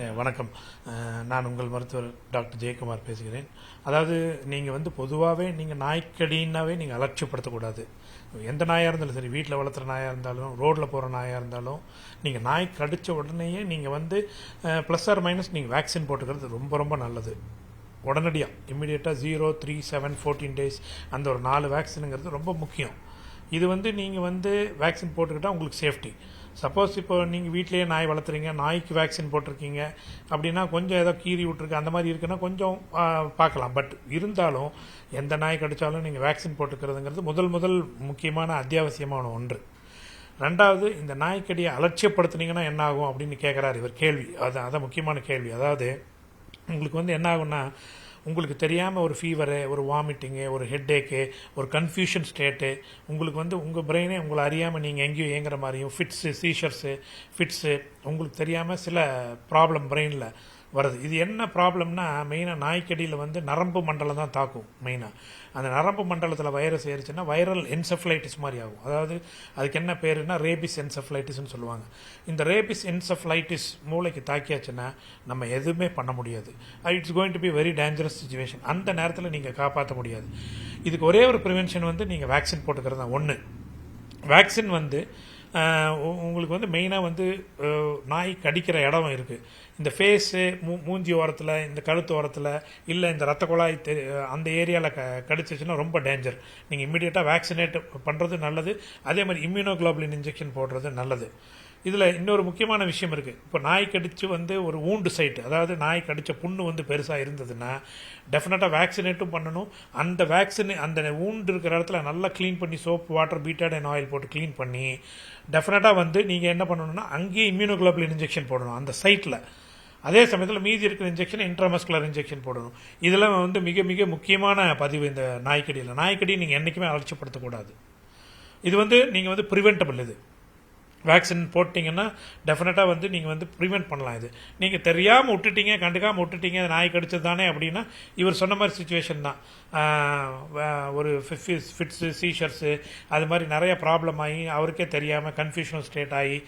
வணக்கம். நான் உங்கள் மருத்துவர் டாக்டர் ஜெயக்குமார் பேசுகிறேன். அதாவது நீங்கள் பொதுவாகவே நீங்கள் நாய்க்கடின்னாவே நீங்கள் அலட்சியப்படுத்தக்கூடாது. எந்த நாயாக இருந்தாலும் சரி, வீட்டில் வளர்த்துற நாயாக இருந்தாலும், ரோட்டில் போகிற நாயாக இருந்தாலும், நீங்கள் நாய் கடித்த உடனேயே நீங்கள் ப்ளஸ் ஆர் மைனஸ் நீங்கள் வேக்சின் போட்டுக்கிறது ரொம்ப ரொம்ப நல்லது. உடனடியாக இம்மிடியேட்டாக 0, 3, 7, 14 டேஸ் அந்த ஒரு 4 வேக்சினுங்கிறது ரொம்ப முக்கியம். இது நீங்கள் வேக்சின் போட்டுக்கிட்டால் உங்களுக்கு சேஃப்டி. சப்போஸ் இப்போ நீங்கள் வீட்டிலேயே நாய் வளர்த்துறீங்க, நாய்க்கு வேக்சின் போட்டிருக்கீங்க அப்படின்னா கொஞ்சம் ஏதோ கீறி விட்ருக்கு அந்த மாதிரி இருக்குன்னா கொஞ்சம் பார்க்கலாம். பட் இருந்தாலும் எந்த நாய் கடித்தாலும் நீங்கள் வேக்சின் போட்டுக்கிறதுங்கிறது முதல் முக்கியமான அத்தியாவசியமான ஒன்று. ரெண்டாவது, இந்த நாய்க்கடியை அலட்சியப்படுத்துனீங்கன்னா என்ன ஆகும் அப்படின்னு கேட்குறாரு இவர் கேள்வி. அதான் முக்கியமான கேள்வி. அதாவது உங்களுக்கு என்ன ஆகும்னா, உங்களுக்கு தெரியாமல் ஒரு ஃபீவரு, ஒரு வாமிட்டிங்கு, ஒரு ஹெட்டேக்கு, ஒரு கன்ஃபியூஷன் ஸ்டேட்டு, உங்களுக்கு உங்கள் பிரெயினே உங்களை அறியாமல் நீங்கள் எங்கேயோ ஏங்குற மாதிரியும், ஃபிட்ஸு உங்களுக்கு தெரியாமல் சில ப்ராப்ளம் பிரெயினில் வருது. இது என்ன ப்ராப்ளம்னா, மெயினாக நாய்க்கடியில் நரம்பு மண்டலம் தான் தாக்கும். மெயினாக அந்த நரம்பு மண்டலத்தில் வைரஸ் ஏறிச்சுன்னா வைரல் என்செஃபலைட்டிஸ் மாதிரி ஆகும். அதாவது அதுக்கு என்ன பேருன்னா ரேபிஸ் என்செஃபலைட்டிஸ்ன்னு சொல்லுவாங்க. இந்த ரேபிஸ் என்செஃபலைட்டிஸ் மூளைக்கு தாக்கியாச்சுன்னா நம்ம எதுவுமே பண்ண முடியாது. It's going to be very dangerous situation. அந்த நேரத்தில் நீங்கள் காப்பாற்ற முடியாது. இதுக்கு ஒரே ஒரு ப்ரிவென்ஷன் நீங்கள் வேக்சின் போட்டுக்கிறது தான். ஒன்று, வேக்சின் உங்களுக்கு மெயினாக நாய் கடிக்கிற இடம் இருக்குது. இந்த ஃபேஸு, மூஞ்சி ஓரத்தில், இந்த கழுத்து ஓரத்தில், இல்லை இந்த ரத்த குழாய் அந்த ஏரியாவில் கடிச்சிச்சுன்னா ரொம்ப டேஞ்சர். நீங்கள் இம்மிடியேட்டாக வேக்சினேட் பண்ணுறது நல்லது. அதே மாதிரி இம்யூனோகுளோபுலின் இன்ஜெக்ஷன் போடுறது நல்லது. இதில் இன்னொரு முக்கியமான விஷயம் இருக்குது. இப்போ நாய் கடித்து ஒரு ஊண்டு சைட்டு, அதாவது நாய் கடித்த புண்ணு பெருசாக இருந்ததுன்னா டெஃபினட்டாக வேக்சினேட்டும் பண்ணணும். அந்த அந்த ஊண்டு இருக்கிற இடத்துல நல்லா க்ளீன் பண்ணி சோப், வாட்டர், பீட்டாடைன் ஆயில் போட்டு க்ளீன் பண்ணி டெஃபினட்டாக நீங்கள் என்ன பண்ணணும்னா அங்கேயே இம்யூனோகுளோபுலின் இன்ஜெக்ஷன் போடணும் அந்த சைட்டில். அதே சமயத்தில் மீதி இருக்கிற இன்ஜெக்ஷன் இன்ட்ராமஸ்குலர் இன்ஜெக்ஷன் போடணும். இதெல்லாம் மிக மிக முக்கியமான பதிவு இந்த நாய்க்கடியில். நாய்க்கடி நீங்கள் என்றைக்குமே அலட்சியப்படுத்தக்கூடாது. இது நீங்கள் ப்ரிவென்டபிள். இது வேக்சின் போட்டிங்கன்னா டெஃபினட்டாக நீங்கள் ப்ரிவென்ட் பண்ணலாம். இது நீங்கள் தெரியாமல் விட்டுட்டீங்க, கண்டுக்காமல் விட்டுட்டீங்க, நாய் கடிச்சது தானே அப்படின்னா இவர் சொன்ன மாதிரி சுச்சுவேஷன் தான். ஒரு ஃபிட்ஸு, சீஷர்ஸு, அது மாதிரி நிறைய ப்ராப்ளம் ஆகி அவருக்கே தெரியாமல் கன்ஃபியூஷனல் ஸ்டேட் ஆகி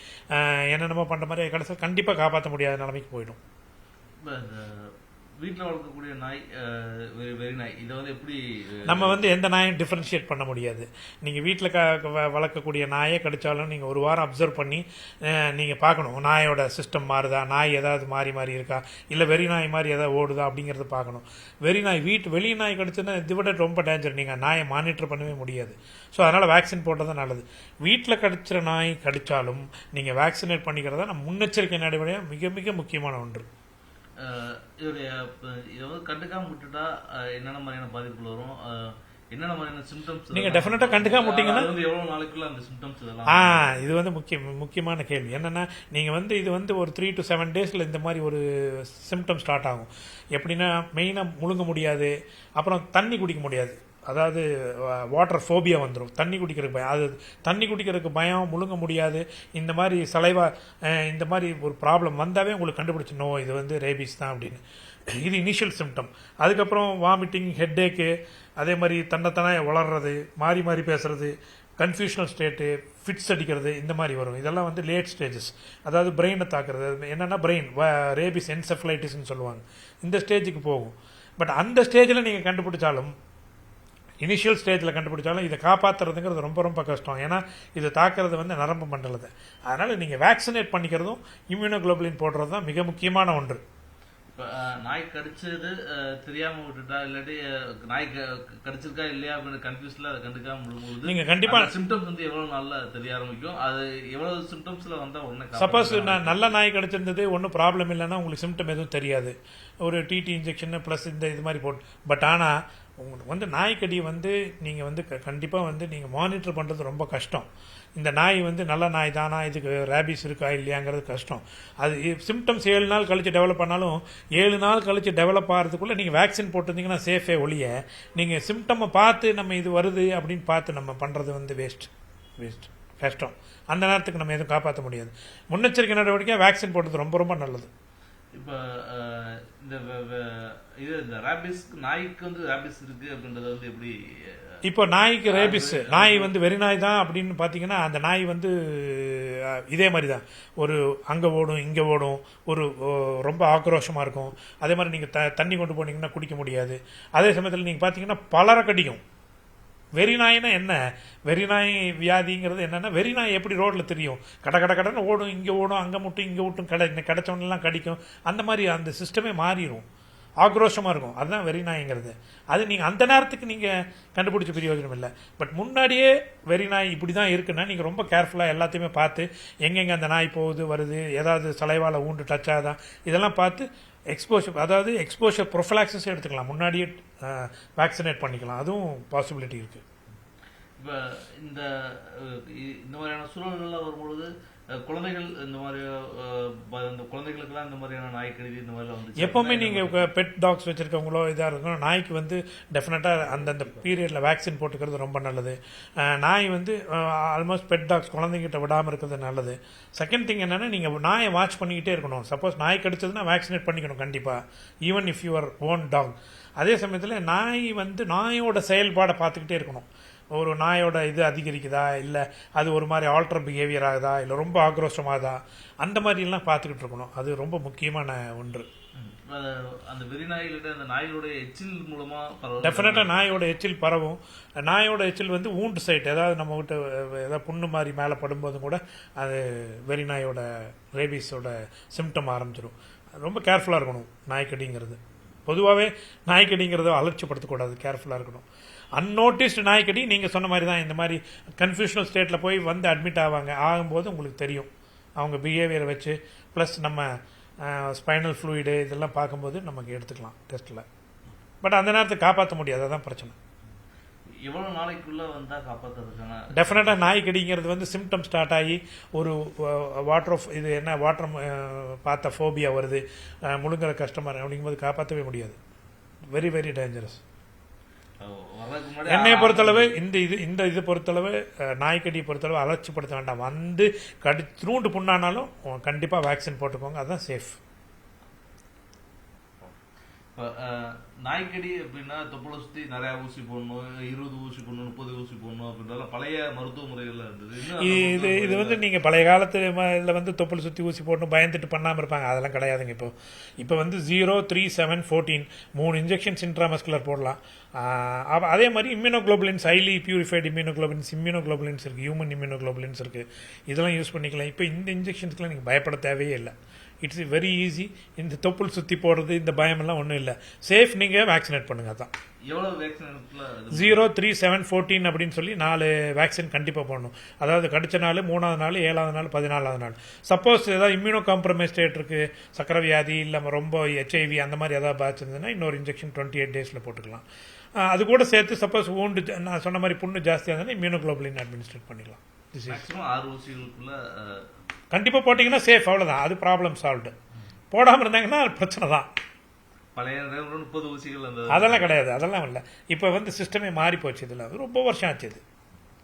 என்னென்னமோ பண்ணுற மாதிரி கடைசியில் கண்டிப்பாக காப்பாற்ற முடியாத நிலைமைக்கு போயிடும். வீட்டில் வளர்க்கக்கூடிய நாய், வெறி நாய், இதை எப்படி நம்ம எந்த நாயும் டிஃபரன்ஷியேட் பண்ண முடியாது. நீங்கள் வீட்டில் வளர்க்கக்கூடிய நாயை கடித்தாலும் நீங்கள் ஒரு வாரம் அப்சர்வ் பண்ணி நீங்கள் பார்க்கணும். நாயோட சிஸ்டம் மாறுதா, நாய் ஏதாவது மாறி இருக்கா, இல்லை வெறி நாய் மாதிரி ஏதாவது ஓடுதா அப்படிங்கிறத பார்க்கணும். வெறி நாய் வெளி நாய் கடிச்சுன்னா இதை விட ரொம்ப டேஞ்சர். நீங்கள் நாயை மானிட்டர் பண்ணவே முடியாது. ஸோ அதனால் வேக்சின் போட்டது தான் நல்லது. வீட்டில் கடிச்சிற நாய் கடித்தாலும் நீங்கள் வேக்சினேட் பண்ணிக்கிறதா நம்ம முன்னெச்சரிக்கை நடைமுறையாக மிக மிக முக்கியமான ஒன்று. கண்டுக்காம விட்டுட்டா என்னென்ன மாதிரியான பாதிப்புகள் வரும், என்னென்ன மாதிரியான சிம்டம்ஸ் நீங்க டெஃபினட்டா கண்டுக்காம விட்டீங்கன்னா எவ்வளவு நாளைக்குள்ள அந்த சிம்டம்ஸ் இதெல்லாம் இது முக்கியமான கேள்வி. என்னன்னா நீங்க இது ஒரு 3 to 7 டேஸ்ல இந்த மாதிரி ஒரு சிம்டம் ஸ்டார்ட் ஆகும். எப்படின்னா மெயினா முழுங்க முடியாது, அப்புறம் தண்ணி குடிக்க முடியாது. அதாவது வாட்டர் ஃபோபியா வந்துடும். தண்ணி குடிக்கிறதுக்கு பயம், அது தண்ணி குடிக்கிறதுக்கு பயம், முழுங்க முடியாது, இந்த மாதிரி சலைவா, இந்த மாதிரி ஒரு ப்ராப்ளம் வந்தாவே உங்களுக்கு கண்டுபிடிச்சணும் இது ரேபிஸ் தான் அப்படின்னு. இது இனிஷியல் சிம்டம். அதுக்கப்புறம் வாமிட்டிங், ஹெட்டேக்கு, அதே மாதிரி தன்னைத்தானே வளர்றது, மாறி பேசுறது, கன்ஃபியூஷனல் ஸ்டேட்டு, ஃபிட்ஸ் அடிக்கிறது, இந்த மாதிரி வரும். இதெல்லாம் லேட் ஸ்டேஜஸ். அதாவது பிரெயினை தாக்குறது. என்னென்னா பிரெயின் ரேபிஸ் என்செஃபலைட்டிஸ்ன்னு சொல்லுவாங்க. இந்த ஸ்டேஜுக்கு போகும். பட் அந்த ஸ்டேஜில் நீங்கள் கண்டுபிடிச்சாலும், இனிஷியல் ஸ்டேஜில் கண்டுபிடிச்சாலும் இதை காப்பாற்றுறதுங்கிறது ரொம்ப ரொம்ப கஷ்டம். ஏன்னா இது தாக்குறது நரம்பு மண்டலத்தை. அதனால் நீங்கள் வேக்சினேட் பண்ணிக்கிறதும் இம்யூனோகுளோபுலின் போடுறது தான் மிக முக்கியமான ஒன்று. இப்போ நாய் கடிச்சது தெரியாம விட்டுட்டா, இல்லாட்டி நாய் கடிச்சிருக்கா இல்லையா அப்படின்னு கன்ஃபியூஸ்ல அதை கண்டுக்காம விடும்போது நீங்கள் கண்டிப்பாக சிம்டம்ஸ் எவ்வளவு நாள்ல தெரிய ஆரம்பிக்கும், அது எவ்வளவு சிம்டம்ஸ்ல வந்தா உடனே. சப்போஸ் நல்ல நாய் கடிச்சிருந்தது ஒன்றும் ப்ராப்ளம் இல்லைன்னா உங்களுக்கு சிம்டம் எதுவும் தெரியாது. ஒரு டிடி இன்ஜெக்ஷன் ப்ளஸ் இது மாதிரி போட்டு. பட் ஆனால் உங்களுக்கு நாய்க்கடி நீங்கள் கண்டிப்பாக நீங்கள் மானிட்டர் பண்ணுறது ரொம்ப கஷ்டம். இந்த நாய் நல்ல நாய் தானா, இதுக்கு ரேபிஸ் இருக்கா இல்லையாங்கிறது கஷ்டம். அது சிம்டம்ஸ் 7 நாள் கழித்து டெவலப் பண்ணாலும் 7 நாள் கழித்து டெவலப் ஆகிறதுக்குள்ளே நீங்கள் வேக்சின் போட்டிருந்தீங்கன்னா சேஃபே ஒழிய, நீங்கள் சிம்டமை பார்த்து நம்ம இது வருது அப்படின்னு பார்த்து நம்ம பண்ணுறது வேஸ்ட் கஷ்டம். அந்த நேரத்துக்கு நம்ம எதுவும் காப்பாற்ற முடியாது. முன்னெச்சரிக்கை நடவடிக்கையாக வேக்சின் போடுறது ரொம்ப ரொம்ப நல்லது. இப்ப இந்த இது இந்த ரேபிஸ் நாய்க்கு வந்து ரேபிஸ் இருக்கு அப்படின்றத வந்து எப்படி இப்போ நாய்க்கு ரேபிஸ், நாய் வந்து வெறி நாய் தான் அப்படின்னு பார்த்தீங்கன்னா அந்த நாய் வந்து இதே மாதிரி தான் ஒரு அங்கே ஓடும் இங்கே ஓடும், ஒரு ரொம்ப ஆக்ரோஷமாக இருக்கும். அதே மாதிரி நீங்கள் தண்ணி கொண்டு போனீங்கன்னா குடிக்க முடியாது. அதே சமயத்தில் நீங்கள் பார்த்தீங்கன்னா பலரை கடிக்கும். வெறி நாய்னா என்ன, வெறி நாய் வியாதிங்கிறது என்னன்னா, வெறி நாய் எப்படி ரோட்டில் தெரியும், கட கட கடன்னு ஓடும், இங்கே ஓடும், அங்கே முட்டும் இங்கே விட்டும், கிடைச்சவனெல்லாம் கடிக்கும். அந்த மாதிரி அந்த சிஸ்டமே மாறிடும், ஆக்ரோஷமாக இருக்கும். அதுதான் வெறி நாய்ங்கிறது. அது நீங்கள் அந்த நேரத்துக்கு நீங்கள் கண்டுபிடிச்ச பிரயோஜனம் இல்லை. பட் முன்னாடியே வெறி நாய் இப்படி தான் இருக்குன்னா நீங்கள் ரொம்ப கேர்ஃபுல்லாக எல்லாத்தையுமே பார்த்து எங்கெங்கே அந்த நாய் போகுது வருது, ஏதாவது சலைவால் ஊண்டு டச் ஆகுதா, இதெல்லாம் பார்த்து எக்ஸ்போஷர், அதாவது எக்ஸ்போஷர் ப்ரொஃபலாக்சிஸ் எடுத்துக்கலாம், முன்னாடியே வேக்சினேட் பண்ணிக்கலாம். அதுவும் பாசிபிலிட்டி இருக்குது. இப்போ இந்த மாதிரியான சூழல்கள்லாம் வரும்பொழுது குழந்தைகள் இந்த மாதிரி குழந்தைகளுக்கெல்லாம் இந்த மாதிரியான நாய்க்கடி இந்த மாதிரிலாம் வந்து எப்பவுமே நீங்கள் பெட் டாக்ஸ் வச்சிருக்கவங்களோ இதாக இருக்கணும், நாய்க்கு வந்து டெஃபினட்டாக அந்தந்த பீரியடில் வேக்சின் போட்டுக்கிறது ரொம்ப நல்லது. நாய் வந்து ஆல்மோஸ்ட் பெட் டாக்ஸ் குழந்தைங்கிட்ட விடாமல் இருக்கிறது நல்லது. செகண்ட் திங் என்னென்னா, நீங்கள் நாயை வாட்ச் பண்ணிக்கிட்டே இருக்கணும். சப்போஸ் நாய் கடிச்சதுன்னா வேக்சினேட் பண்ணிக்கணும் கண்டிப்பாக, even if your own dog. அதே சமயத்தில் நாய் வந்து நாயோட செயல்பாடை பார்த்துக்கிட்டே இருக்கணும். ஒரு நாயோட இது அதிகரிக்குதா, இல்லை அது ஒரு மாதிரி ஆல்டர் பிஹேவியர் ஆகுதா, இல்லை ரொம்ப ஆக்ரோஷமாகுதா, அந்த மாதிரிலாம் பார்த்துக்கிட்டு இருக்கணும். அது ரொம்ப முக்கியமான ஒன்று. அந்த வெறி நாய்கிட்ட அந்த நாயோட எச்சில் மூலமா டெஃபினட்டாக நாயோட எச்சில் பரவும். நாயோட எச்சில் வந்து ஊண்டு சைட், ஏதாவது நம்ம கிட்ட ஏதாவது புண்ணு மாதிரி மேலே படும்போதும் கூட அது வெறி நாயோட ரேபீஸோட சிம்டம் ஆரம்பிச்சிடும். ரொம்ப கேர்ஃபுல்லாக இருக்கணும் நாய்க்கடிங்கிறது. பொதுவாகவே நாய்க்கடிங்கிறத அலட்சிப்படுத்தக்கூடாது, கேர்ஃபுல்லாக இருக்கணும். அன்னோட்டிஸ்டு நாய்க்கடி நீங்கள் சொன்ன மாதிரி தான் இந்த மாதிரி கன்ஃபியூஷனல் ஸ்டேட்டில் போய் வந்து அட்மிட் ஆகும்போது உங்களுக்கு தெரியும் அவங்க பிஹேவியரை வச்சு. ப்ளஸ் நம்ம ஸ்பைனல் ஃப்ளூயிடு இதெல்லாம் பார்க்கும்போது நமக்கு எடுத்துக்கலாம் டெஸ்ட்டில். பட் அந்த நேரத்துக்கு காப்பாற்ற முடியாது, அதான் பிரச்சனை. எவ்வளோ நாளைக்குள்ள வந்தால் காப்பாற்றுறதுக்கான டெஃபினட்டாக நாய்க்கடிங்கிறது வந்து சிம்டம் ஸ்டார்ட் ஆகி ஒரு வாட்டர் இது என்ன வாட்டர் பார்த்த ஃபோபியா வருது, முழுங்குற கஷ்டமாக அப்படிங்கும்போது காப்பாற்றவே முடியாது. Very very dangerous. என்னை பொறுத்தளவு இந்த இது பொறுத்தளவு நாய்க்கடியை பொறுத்தளவு அலட்சிப்படுத்த வேண்டாம். வந்து நூண்டு புண்ணானாலும் கண்டிப்பாக வேக்சின் போட்டுக்கோங்க, அதுதான் சேஃப். நாய்க்கடி அப்படின்னா தொப்புளை சுற்றி நிறைய ஊசி போடணும், 20 ஊசி போடணும், 30 ஊசி போடணும் அப்படின்றலாம் பழைய மருத்துவ முறைகள்லாம் இருந்தது. இது வந்து நீங்கள் பழைய காலத்தில் வந்து தொப்புளை சுற்றி ஊசி போடணும் பயந்துட்டு பண்ணாமல் இருப்பாங்க, அதெல்லாம் கிடையாதுங்க. இப்போ வந்து 0, 3, 7, 14 3 இன்ஜெக்ஷன்ஸ் இன்ட்ராமஸ்குலர் போடலாம். அதே மாதிரி இம்யூனோகுளோபுலின்ஸ், ஹைலி பியூரிஃபைடு இம்யூனோகுளோபுலின்ஸ் இருக்குது, ஹியூமன் இம்யூனோகுளோபுலின்ஸ் இருக்குது, இதெல்லாம் யூஸ் பண்ணிக்கலாம். இப்போ இந்த இன்ஜெக்ஷன்ஸ்க்குலாம் நீங்கள் பயப்பட தேவையே இல்லை. It's very easy. இந்த தொப்புள் சுற்றி போடுறது இந்த பயமெல்லாம் ஒன்றும் இல்லை, சேஃப். நீங்கள் வேக்சினேட் பண்ணுங்க. அதான் 0, 3, 7, 14 அப்படின்னு சொல்லி 4 வேக்சின் கண்டிப்பாக போடணும். அதாவது கடிச்ச நாள், 3ஆவது நாள், 7ஆவது நாள், 14ஆவது நாள். சப்போஸ் ஏதாவது இம்யூனோ காம்ப்ரமைஸ் ஸ்டேட் இருக்குது, சக்கரை வியாதி இல்லை ரொம்ப HIV அந்த மாதிரி ஏதாவது பாதிச்சிருந்ததுன்னா இன்னொரு இன்ஜெக்ஷன் 28 டேஸில் போட்டுக்கலாம். அது கூட சேர்த்து சப்போஸ் ஊண்டு நான் சொன்ன மாதிரி புண்ணு ஜாஸ்தியாக இருந்தால் இம்யூனோகுளோபுலின் அட்மினிஸ்ட்ரேட் பண்ணிக்கலாம். கண்டிப்பாக போட்டிங்கன்னா சேஃப், அவ்வளோதான். அது ப்ராப்ளம் சால்வ்டு. போடாமல் இருந்தாங்கன்னா பிரச்சனை தான். பழைய 30 ஊசிகள் அதெல்லாம் கிடையாது, அதெல்லாம் இல்லை. இப்போ வந்து சிஸ்டமே மாறி போச்சு. இதில் ரொம்ப வருஷம் ஆச்சு இது.